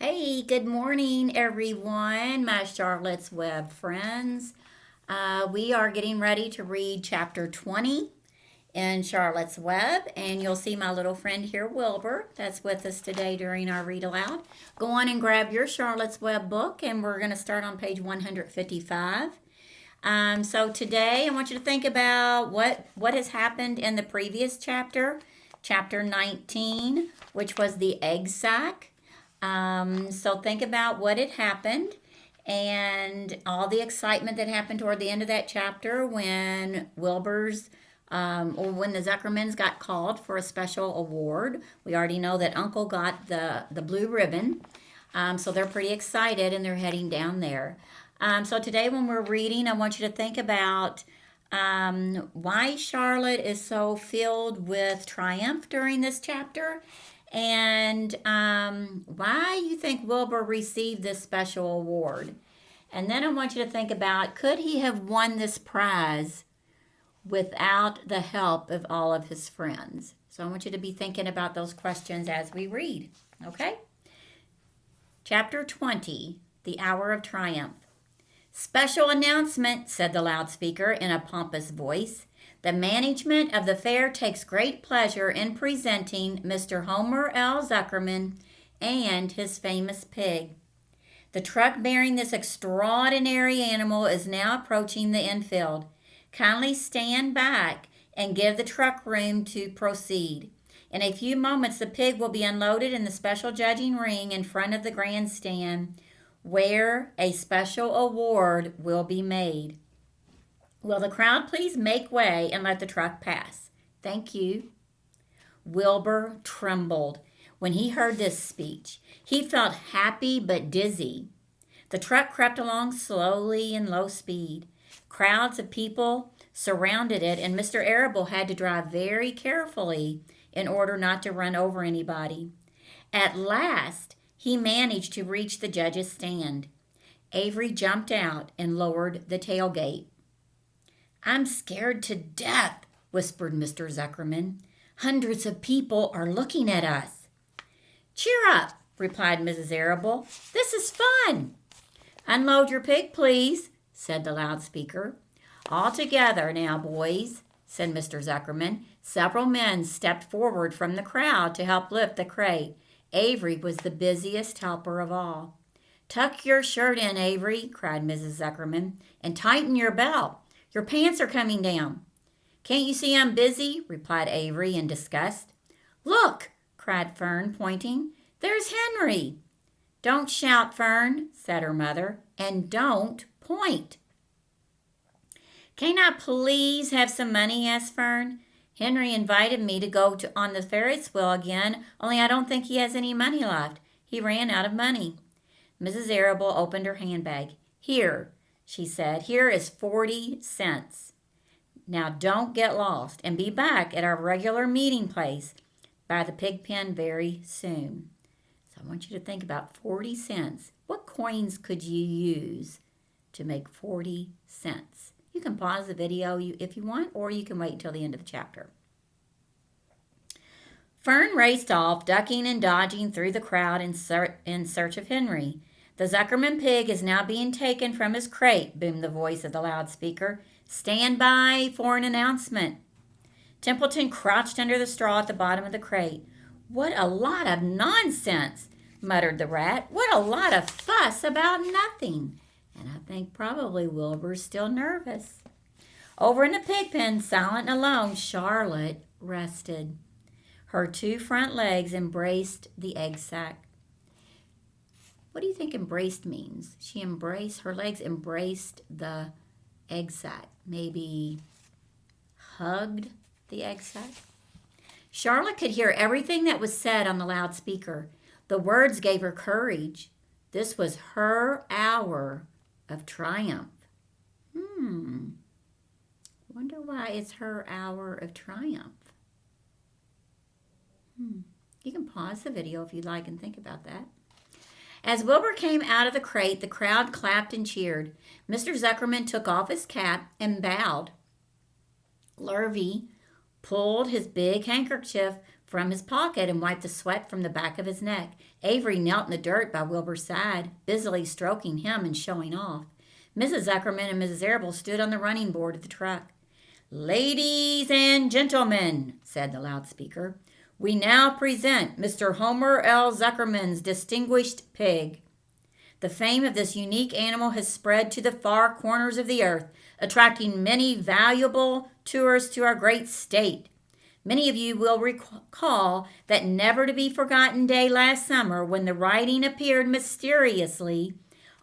Hey, good morning, everyone, my Charlotte's Web friends. We are getting ready to read chapter 20 in Charlotte's Web, and you'll see my little friend here, Wilbur, that's with us today during our read aloud. Go on and grab your Charlotte's Web book, and we're going to start on page 155. So today, I want you to think about what has happened in the previous chapter, chapter 19, which was the egg sack. So think about what had happened and all the excitement that happened toward the end of that chapter when Wilbur's or when the Zuckermans got called for a special award. We already know that Uncle got the blue ribbon. So they're pretty excited and they're heading down there. So today when we're reading, I want you to think about why Charlotte is so filled with triumph during this chapter and why you think Wilbur received this special award. And then I want you to think about, could he have won this prize without the help of all of his friends? So I want you to be thinking about those questions as we read. Okay? Chapter 20, The Hour of Triumph. Special announcement, said the loudspeaker in a pompous voice. The management of the fair takes great pleasure in presenting Mr. Homer L. Zuckerman and his famous pig. The truck bearing this extraordinary animal is now approaching the infield. Kindly stand back and give the truck room to proceed. In a few moments, the pig will be unloaded in the special judging ring in front of the grandstand, where a special award will be made. Will the crowd please make way and let the truck pass? Thank you. Wilbur trembled when he heard this speech. He felt happy but dizzy. The truck crept along slowly in low speed. Crowds of people surrounded it, and Mr. Arable had to drive very carefully in order not to run over anybody. At last, he managed to reach the judge's stand. Avery jumped out and lowered the tailgate. I'm scared to death, whispered Mr. Zuckerman. Hundreds of people are looking at us. Cheer up, replied Mrs. Arable. This is fun. Unload your pig, please, said the loudspeaker. All together now, boys, said Mr. Zuckerman. Several men stepped forward from the crowd to help lift the crate. Avery was the busiest helper of all. Tuck your shirt in, Avery, cried Mrs. Zuckerman, and tighten your belt. Your pants are coming down. Can't you see I'm busy? Replied Avery in disgust. Look, cried Fern, pointing. There's Henry. Don't shout, Fern, said her mother, and don't point. Can't I please have some money? Asked Fern. Henry invited me to go on the Ferris wheel again, only I don't think he has any money left. He ran out of money. Mrs. Arable opened her handbag. Here, she said, here is 40 cents. Now don't get lost and be back at our regular meeting place by the pig pen very soon. So I want you to think about 40 cents. What coins could you use to make 40 cents? You can pause the video if you want, or you can wait until the end of the chapter. Fern raced off, ducking and dodging through the crowd in search of Henry. The Zuckerman pig is now being taken from his crate, boomed the voice of the loudspeaker. Stand by for an announcement. Templeton crouched under the straw at the bottom of the crate. What a lot of nonsense, muttered the rat. What a lot of fuss about nothing. And I think probably Wilbur's still nervous. Over in the pig pen, silent and alone, Charlotte rested. Her two front legs embraced the egg sack. What do you think embraced means? Her legs embraced the egg sack. Maybe hugged the egg sack? Charlotte could hear everything that was said on the loudspeaker. The words gave her courage. This was her hour of triumph. Wonder why it's her hour of triumph. You can pause the video if you'd like and think about that. As Wilbur came out of the crate, the crowd clapped and cheered. Mr. Zuckerman took off his cap and bowed. Lurvy pulled his big handkerchief from his pocket and wiped the sweat from the back of his neck. Avery knelt in the dirt by Wilbur's side, busily stroking him and showing off. Mrs. Zuckerman and Mrs. Arable stood on the running board of the truck. "Ladies and gentlemen," said the loudspeaker, "we now present Mr. Homer L. Zuckerman's distinguished pig. The fame of this unique animal has spread to the far corners of the earth, attracting many valuable tourists to our great state. Many of you will recall that never-to-be-forgotten day last summer when the writing appeared mysteriously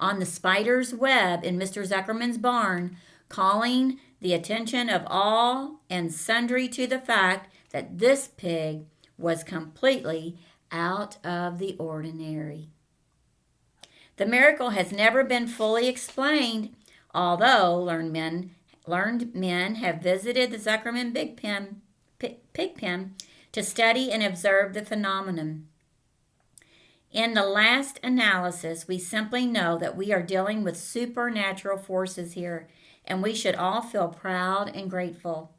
on the spider's web in Mr. Zuckerman's barn, calling the attention of all and sundry to the fact that this pig was completely out of the ordinary. The miracle has never been fully explained, although learned men have visited the Zuckerman pig pen to study and observe the phenomenon. In the last analysis, we simply know that we are dealing with supernatural forces here, and we should all feel proud and grateful.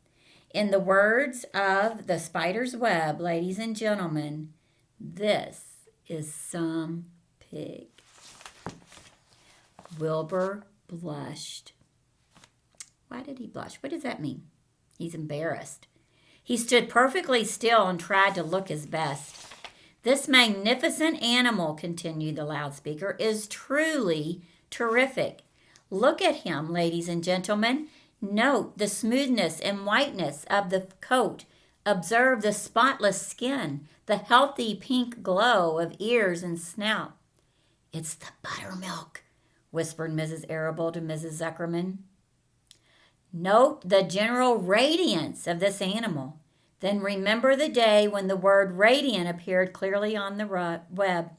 In the words of the spider's web, ladies and gentlemen, this is some pig. Wilbur blushed. Why did he blush? What does that mean? He's embarrassed. He stood perfectly still and tried to look his best. "This magnificent animal," continued the loudspeaker, "is truly terrific. Look at him, ladies and gentlemen. Note the smoothness and whiteness of the coat. Observe the spotless skin, the healthy pink glow of ears and snout." "It's the buttermilk," whispered Mrs. Arable to Mrs. Zuckerman. "Note the general radiance of this animal. Then remember the day when the word radiant appeared clearly on the web.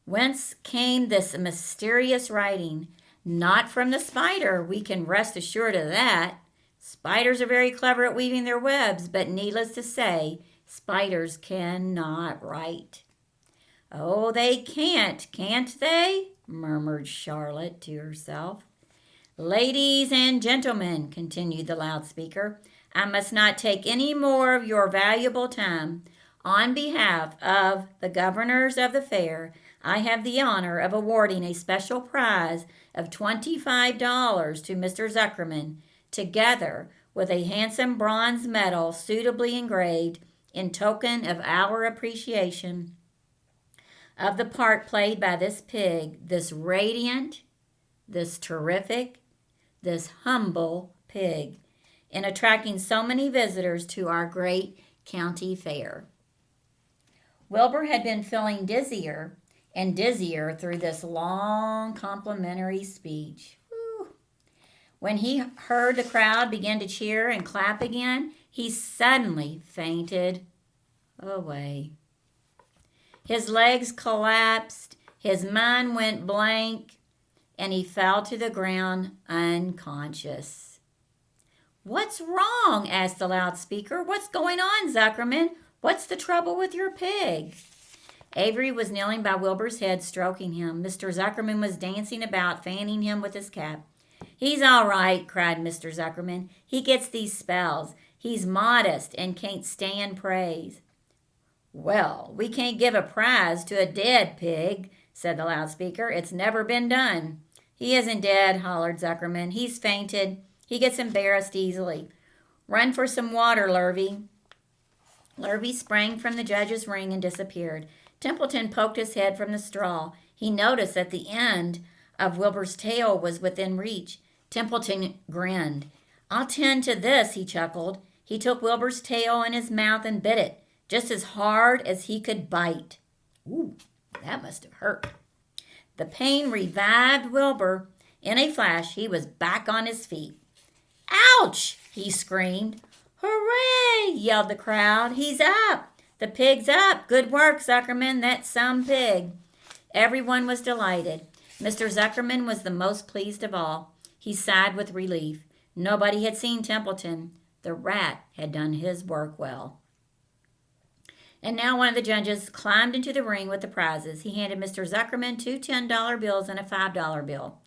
Whence came this mysterious writing? Not from the spider, we can rest assured of that. Spiders are very clever at weaving their webs, but needless to say, spiders cannot write." "Oh, they can't they?" murmured Charlotte to herself. "Ladies and gentlemen," continued the loudspeaker, "I must not take any more of your valuable time. On behalf of the governors of the fair, I have the honor of awarding a special prize of $25 to Mr. Zuckerman, together with a handsome bronze medal suitably engraved in token of our appreciation of the part played by this pig, this radiant, this terrific, this humble pig, in attracting so many visitors to our great county fair." Wilbur had been feeling dizzier and dizzier through this long complimentary speech. Whew. When he heard the crowd begin to cheer and clap again, he suddenly fainted away. His legs collapsed, his mind went blank, and he fell to the ground unconscious. "What's wrong?" asked the loudspeaker. "What's going on, Zuckerman? What's the trouble with your pig?" Avery was kneeling by Wilbur's head, stroking him. Mr. Zuckerman was dancing about, fanning him with his cap. "He's all right," cried Mr. Zuckerman. "He gets these spells. He's modest and can't stand praise." "Well, we can't give a prize to a dead pig," said the loudspeaker. "It's never been done." "He isn't dead," hollered Zuckerman. "He's fainted. He gets embarrassed easily. Run for some water, Lurvy." Lurvy sprang from the judge's ring and disappeared. Templeton poked his head from the straw. He noticed that the end of Wilbur's tail was within reach. Templeton grinned. "I'll tend to this," he chuckled. He took Wilbur's tail in his mouth and bit it, just as hard as he could bite. Ooh, that must have hurt. The pain revived Wilbur. In a flash, he was back on his feet. "Ouch!" he screamed. "Hooray!" yelled the crowd. "He's up! The pig's up! Good work, Zuckerman! That's some pig!" Everyone was delighted. Mr. Zuckerman was the most pleased of all. He sighed with relief. Nobody had seen Templeton. The rat had done his work well. And now one of the judges climbed into the ring with the prizes. He handed Mr. Zuckerman 2 $10 bills and a $5 bill.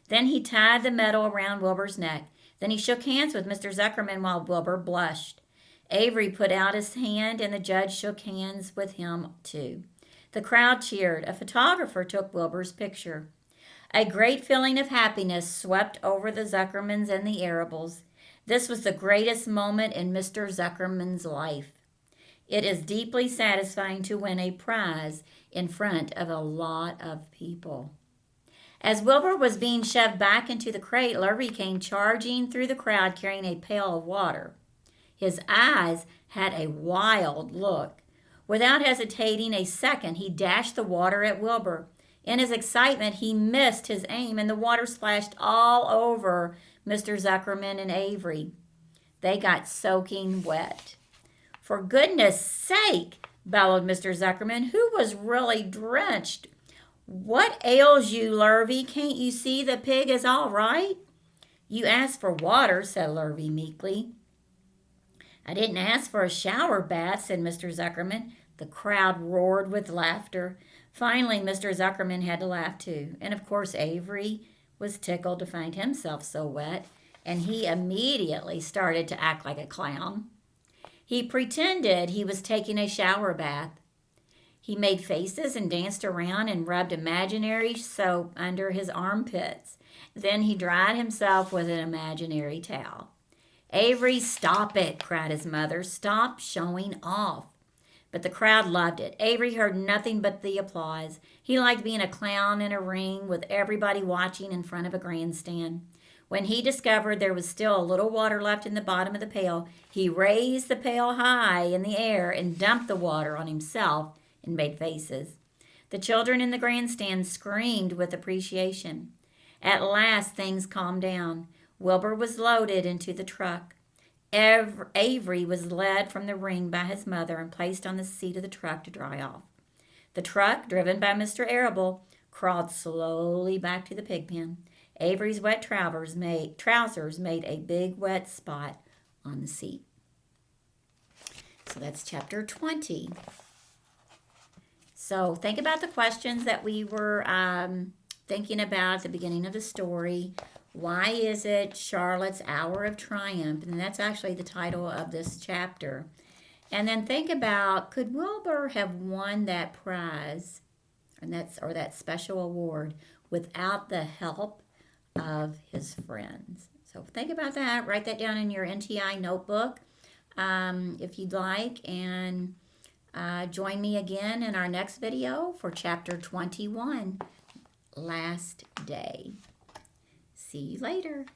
Then he tied the medal around Wilbur's neck. Then he shook hands with Mr. Zuckerman while Wilbur blushed. Avery put out his hand, and the judge shook hands with him, too. The crowd cheered. A photographer took Wilbur's picture. A great feeling of happiness swept over the Zuckermans and the Arables. This was the greatest moment in Mr. Zuckerman's life. It is deeply satisfying to win a prize in front of a lot of people. As Wilbur was being shoved back into the crate, Lurvy came charging through the crowd carrying a pail of water. His eyes had a wild look. Without hesitating a second, he dashed the water at Wilbur. In his excitement, he missed his aim, and the water splashed all over Mr. Zuckerman and Avery. They got soaking wet. "For goodness sake," bellowed Mr. Zuckerman, who was really drenched. "What ails you, Lurvy? Can't you see the pig is all right?" "You asked for water," said Lurvy meekly. "I didn't ask for a shower bath," said Mr. Zuckerman. The crowd roared with laughter. Finally, Mr. Zuckerman had to laugh too. And of course, Avery was tickled to find himself so wet, and he immediately started to act like a clown. He pretended he was taking a shower bath. He made faces and danced around and rubbed imaginary soap under his armpits. Then he dried himself with an imaginary towel. "Avery, stop it," cried his mother. "Stop showing off." But the crowd loved it. Avery heard nothing but the applause. He liked being a clown in a ring with everybody watching in front of a grandstand. When he discovered there was still a little water left in the bottom of the pail, he raised the pail high in the air and dumped the water on himself and made faces. The children in the grandstand screamed with appreciation. At last, things calmed down. Wilbur was loaded into the truck. Avery was led from the ring by his mother and placed on the seat of the truck to dry off. The truck, driven by Mr. Arable, crawled slowly back to the pig pen. Avery's wet trousers made a big wet spot on the seat. So that's chapter 20. So think about the questions that we were thinking about at the beginning of the story. Why is it Charlotte's Hour of Triumph? And that's actually the title of this chapter. And then think about, could Wilbur have won that prize or that special award without the help of his friends? So think about that. Write that down in your NTI notebook if you'd like. And join me again in our next video for chapter 21, Last Day. See you later.